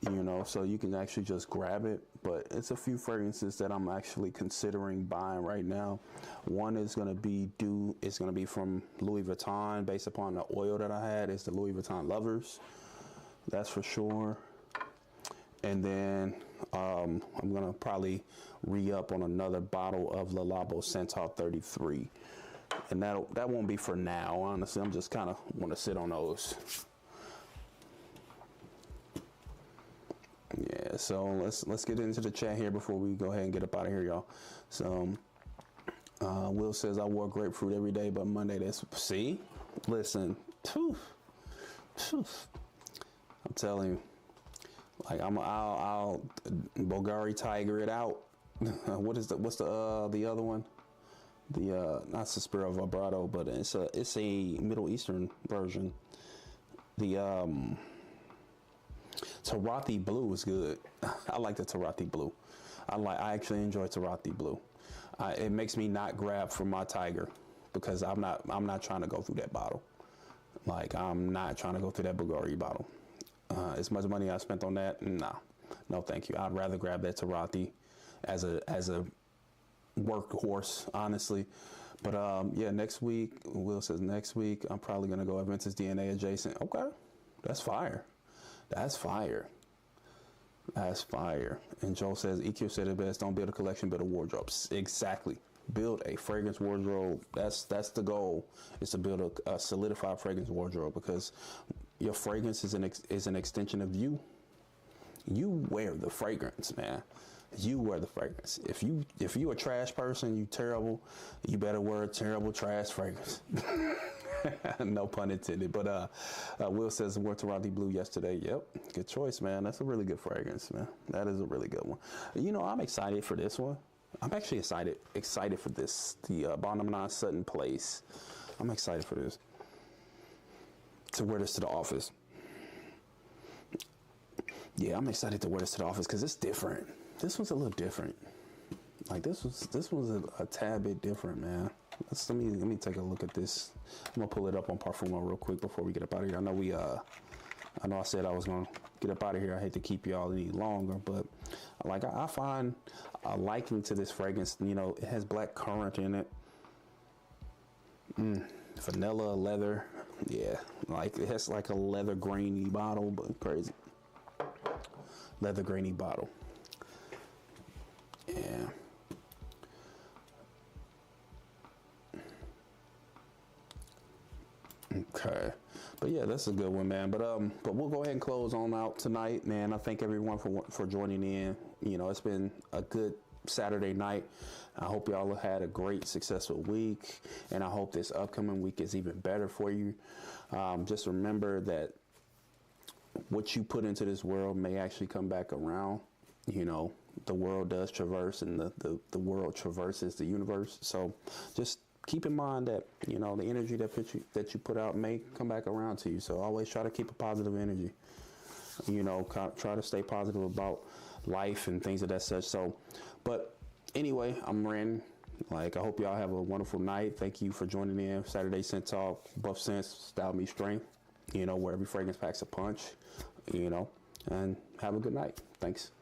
you know, so you can actually just grab it. But it's a few fragrances that I'm actually considering buying right now. One is going to be from Louis Vuitton, based upon the oil that I had. It's the Louis Vuitton Lovers. That's for sure. And then I'm going to probably re-up on another bottle of Le Labo Centaur 33. And that won't be for now, honestly. I'm just kind of want to sit on those. Yeah, so let's get into the chat here before we go ahead and get up out of here, y'all. So Will says, I wore grapefruit every day, but Monday see? Listen, I'm telling you, like I'll Bulgari Tiger it out. What's the other one? The not Suspiro Vibrato, but it's a Middle Eastern version. The Tarathi Blue is good. I like the Tarathi Blue. I actually enjoy Tarathi Blue. It makes me not grab for my Tiger because I'm not trying to go through that bottle. Like I'm not trying to go through that Bulgari bottle. As much money I spent on that, no, thank you. I'd rather grab that Tarathi as a workhorse, honestly. But yeah, next week, Will says next week I'm probably gonna go Aventus DNA adjacent. Okay, that's fire. That's fire. That's fire. And Joel says, EQ said it best, don't build a collection, build a wardrobe. Exactly. Build a fragrance wardrobe. That's the goal, is to build a solidified fragrance wardrobe, because your fragrance is an extension of you. You wear the fragrance, man. You wear the fragrance. If you a trash person, you terrible, you better wear a terrible trash fragrance. No pun intended. But Will says wore Tarathi Blue yesterday. Yep, good choice, man. That's a really good fragrance, man. That is a really good one. You know, I'm excited for this one. I'm actually excited for this. The Bond number 9 Sutton Place. I'm excited for this. To wear this to the office. Yeah, I'm excited to wear this to the office because it's different. This one's a little different. Like this was a tad bit different, man. Let me take a look at this. I'm gonna pull it up on Parfumo real quick before we get up out of here. I know I said I was gonna get up out of here. I hate to keep y'all any longer, but like I find a liking to this fragrance. You know, it has black currant in it. Vanilla, leather. Yeah, like it has like a leather grainy bottle, but crazy. Leather grainy bottle. Yeah. Okay. But yeah, that's a good one, man. But we'll go ahead and close on out tonight, man. I thank everyone for joining in. You know, it's been a good Saturday night. I hope y'all had a great, successful week, and I hope this upcoming week is even better for you. Just remember that what you put into this world may actually come back around. You know, the world does traverse, and the world traverses the universe. So just keep in mind that, you know, the energy that you put out may come back around to you. So always try to keep a positive energy. You know, try to stay positive about life and things of that such. So, but anyway, I'm Ren. Like, I hope y'all have a wonderful night. Thank you for joining in. Saturday Scent Talk, Buff Scents, Style Meets Strength. You know, where every fragrance packs a punch. You know, and have a good night. Thanks.